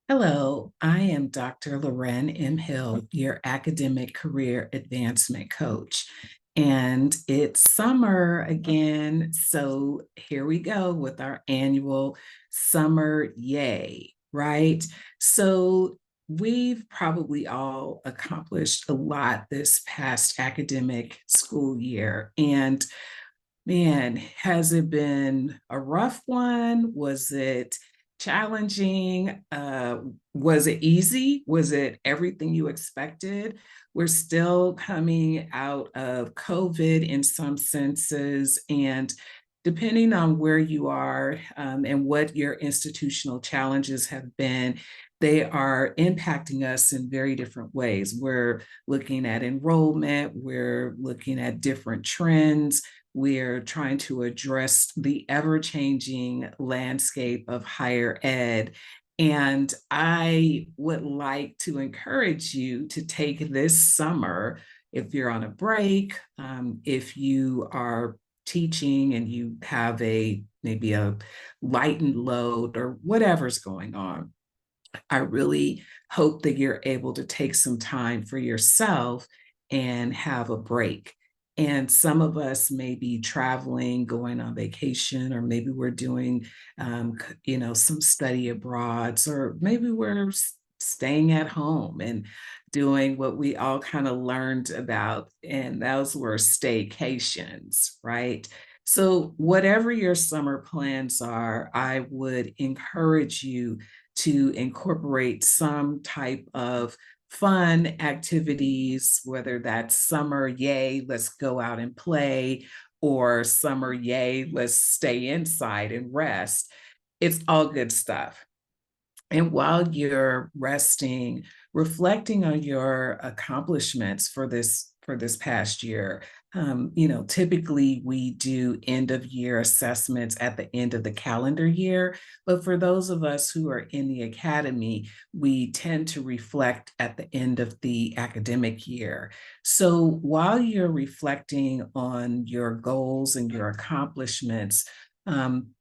Hello, I am Dr. Loren M. Hill, your academic career advancement coach. And it's summer again, so here we go with our annual summer yay, right? So we've probably all accomplished a lot this past academic school year. And man, has it been a rough one? Was it challenging? Was it easy? Was it everything you expected? We're still coming out of COVID in some senses, and depending on where you are and what your institutional challenges have been, they are impacting us in very different ways. We're looking at enrollment, we're looking at different trends, we're trying to address the ever-changing landscape of higher ed. And I would like to encourage you to take this summer, if you're on a break, if you are teaching and you have maybe a lightened load or whatever's going on. I really hope that you're able to take some time for yourself and have a break. And some of us may be traveling, going on vacation, or maybe we're doing, some study abroads, or maybe we're staying at home and doing what we all kind of learned about, and those were staycations, right? So, whatever your summer plans are, I would encourage you to incorporate some type of fun activities, whether that's summer, yay, let's go out and play, or summer, yay, let's stay inside and rest. It's all good stuff. And while you're resting, reflecting on your accomplishments for this past year. Typically we do end of year assessments at the end of the calendar year, but for those of us who are in the academy, we tend to reflect at the end of the academic year. So while you're reflecting on your goals and your accomplishments,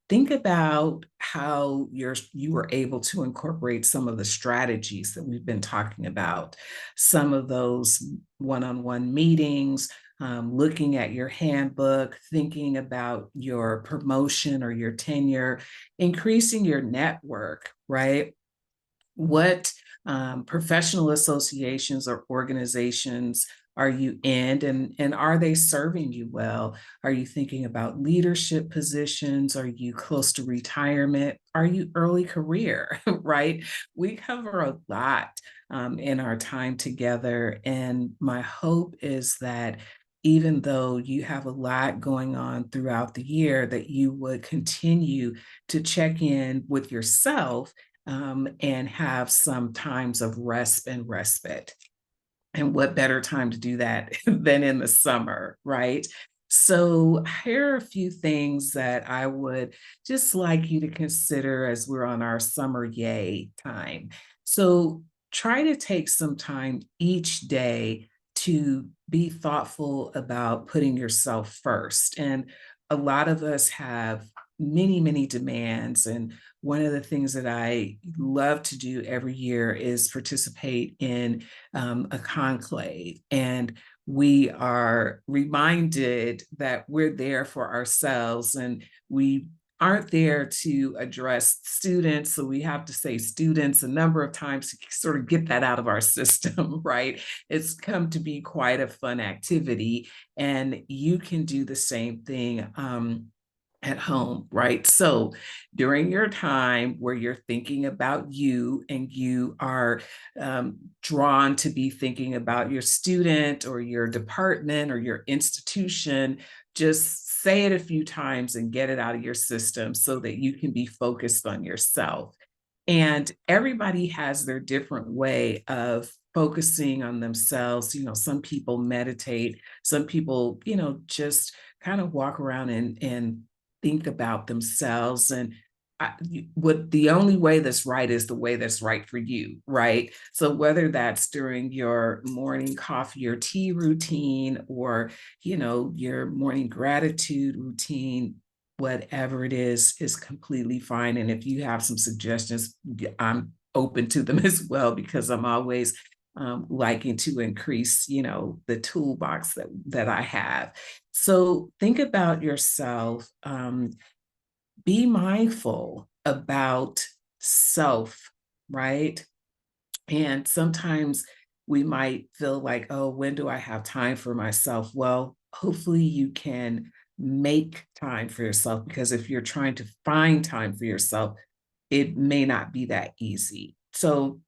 think about how you were able to incorporate some of the strategies that we've been talking about, some of those one-on-one meetings, looking at your handbook, thinking about your promotion or your tenure, increasing your network, right? What professional associations or organizations are you in, and are they serving you well? Are you thinking about leadership positions? Are you close to retirement? Are you early career, right? We cover a lot in our time together, and my hope is that even though you have a lot going on throughout the year, that you would continue to check in with yourself and have some times of rest and respite. And what better time to do that than in the summer, right? So here are a few things that I would just like you to consider as we're on our summer yay time. So try to take some time each day to be thoughtful about putting yourself first. And a lot of us have many, many demands. And one of the things that I love to do every year is participate in a conclave. And we are reminded that we're there for ourselves, and we aren't there to address students. So we have to say students a number of times to sort of get that out of our system, right? It's come to be quite a fun activity, and you can do the same thing at home, right? So during your time where you're thinking about you and you are drawn to be thinking about your student or your department or your institution, just say it a few times and get it out of your system so that you can be focused on yourself. And everybody has their different way of focusing on themselves. Some people meditate, some people, just kind of walk around and think about themselves. And what the only way that's right is the way that's right for you, right? So whether that's during your morning coffee or tea routine, or your morning gratitude routine, whatever it is completely fine. And if you have some suggestions, I'm open to them as well, because I'm always liking to increase, the toolbox that I have. So think about yourself. Be mindful about self, right? And sometimes we might feel like, oh, when do I have time for myself? Well, hopefully you can make time for yourself, because if you're trying to find time for yourself, it may not be that easy. So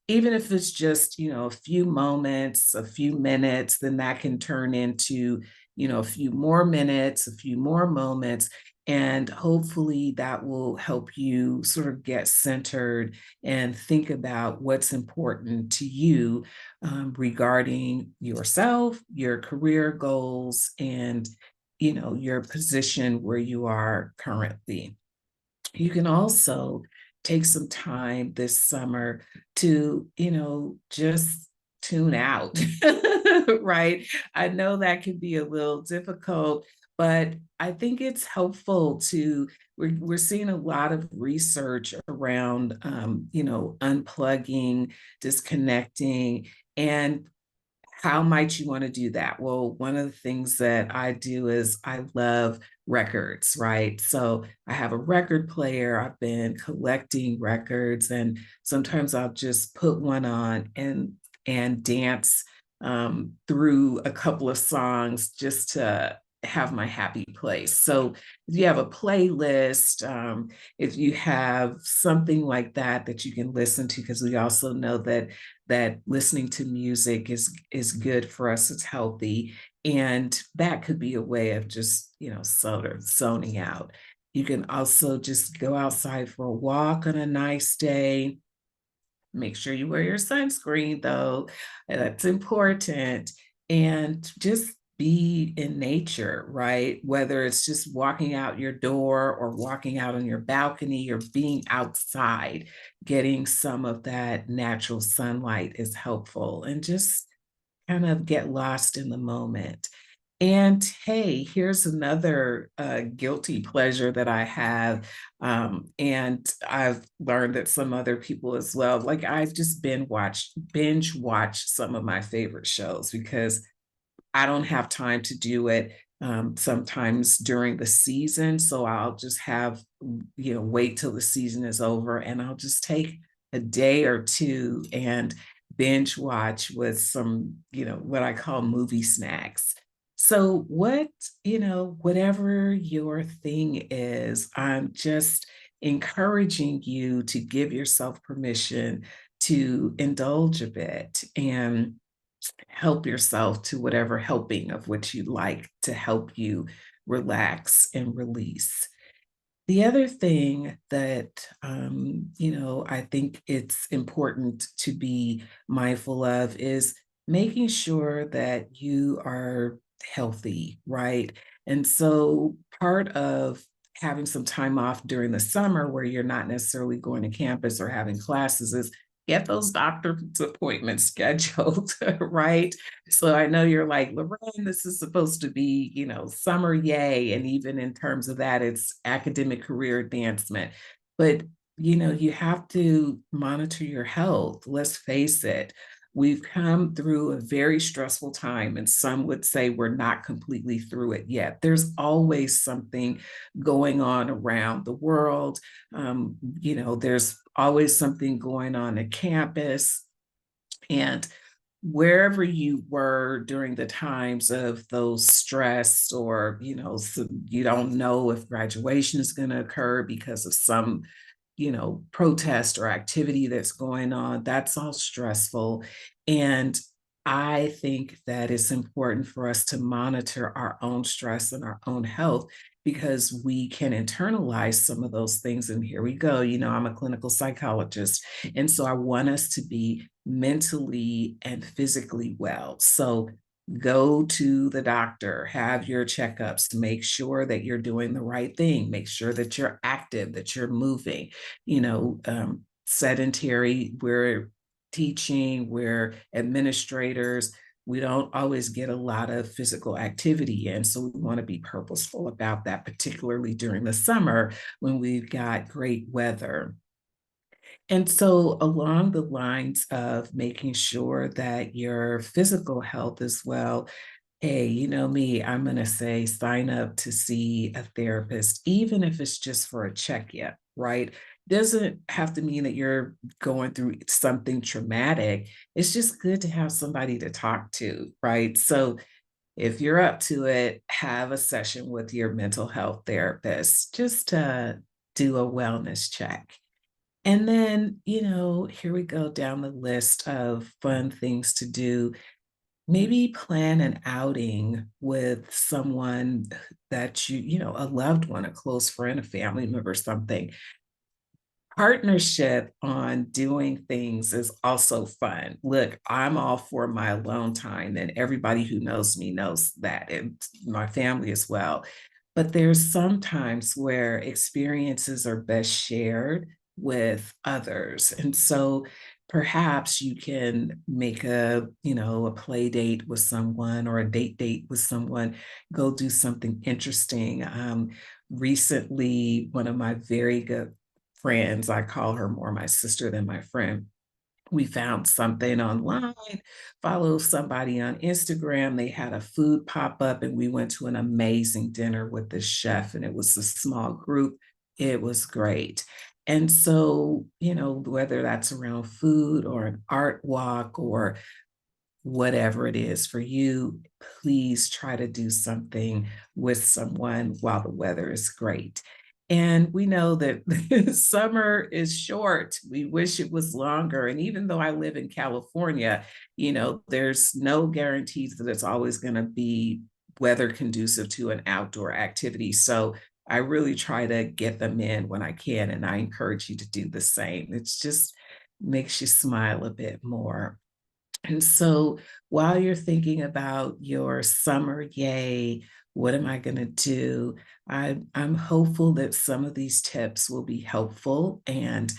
even if it's just, a few moments, a few minutes, then that can turn into, a few more minutes, a few more moments. And hopefully that will help you sort of get centered and think about what's important to you, regarding yourself, your career goals, and, your position where you are currently. You can also take some time this summer to, just tune out, right? I know that can be a little difficult, but I think it's helpful to, we're seeing a lot of research around, unplugging, disconnecting, and how might you want to do that? Well, one of the things that I do is I love records, right? So I have a record player. I've been collecting records, and sometimes I'll just put one on and dance through a couple of songs just to have my happy place. So if you have a playlist, if you have something like that that you can listen to, because we also know that listening to music is good for us, it's healthy, and that could be a way of just, sort of zoning out. You can also just go outside for a walk on a nice day. Make sure you wear your sunscreen, though. That's important. And just be in nature, right? Whether it's just walking out your door or walking out on your balcony or being outside, getting some of that natural sunlight is helpful, and just kind of get lost in the moment. And hey, here's another guilty pleasure that I have. And I've learned that some other people as well. Like, I've just binge watch some of my favorite shows, because I don't have time to do it sometimes during the season. So I'll just have, wait till the season is over, and I'll just take a day or two and binge watch with some, what I call movie snacks. So whatever your thing is, I'm just encouraging you to give yourself permission to indulge a bit and help yourself to whatever helping of what you like to help you relax and release. The other thing that, I think it's important to be mindful of is making sure that you are healthy, right? And so part of having some time off during the summer where you're not necessarily going to campus or having classes is get those doctor's appointments scheduled, right? So I know you're like, Lorraine, this is supposed to be, summer, yay. And even in terms of that, it's academic career advancement. But, you have to monitor your health. Let's face it. We've come through a very stressful time, and some would say we're not completely through it yet. There's always something going on around the world. There's always something going on at campus. And wherever you were during the times of those stress, or, so you don't know if graduation is going to occur because of some, protest or activity that's going on, that's all stressful. And I think that it's important for us to monitor our own stress and our own health, because we can internalize some of those things. And here we go, I'm a clinical psychologist. And so I want us to be mentally and physically well. So go to the doctor, have your checkups, make sure that you're doing the right thing, make sure that you're active, that you're moving. Sedentary, we're teaching, we're administrators, we don't always get a lot of physical activity in. So we want to be purposeful about that, particularly during the summer when we've got great weather. And so, along the lines of making sure that your physical health is well, hey, you know me, I'm going to say sign up to see a therapist, even if it's just for a check in, right? Doesn't have to mean that you're going through something traumatic. It's just good to have somebody to talk to, right? So, if you're up to it, have a session with your mental health therapist just to do a wellness check. And then, here we go down the list of fun things to do. Maybe plan an outing with someone that a loved one, a close friend, a family member, something. Partnership on doing things is also fun. Look, I'm all for my alone time, and everybody who knows me knows that, and my family as well. But there's sometimes where experiences are best shared with others. And so perhaps you can make a play date with someone or a date with someone, go do something interesting. Recently, one of my very good friends, I call her more my sister than my friend. We found something online, follow somebody on Instagram. They had a food pop up, and we went to an amazing dinner with the chef, and it was a small group. It was great. And so, whether that's around food or an art walk or whatever it is for you, please try to do something with someone while the weather is great. And we know that summer is short. We wish it was longer. And even though I live in California, there's no guarantees that it's always going to be weather conducive to an outdoor activity. So I really try to get them in when I can. And I encourage you to do the same. It's just makes you smile a bit more. And so while you're thinking about your summer yay, what am I going to do? I'm hopeful that some of these tips will be helpful. And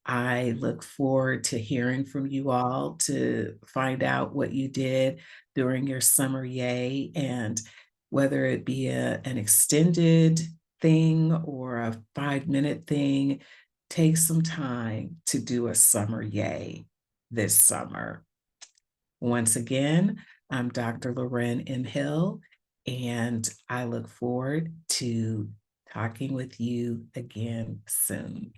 I look forward to hearing from you all to find out what you did during your summer yay, and whether it be an extended thing or a 5-minute thing, take some time to do a summer yay this summer. Once again, I'm Dr. Loren M. Hill, and I look forward to talking with you again soon.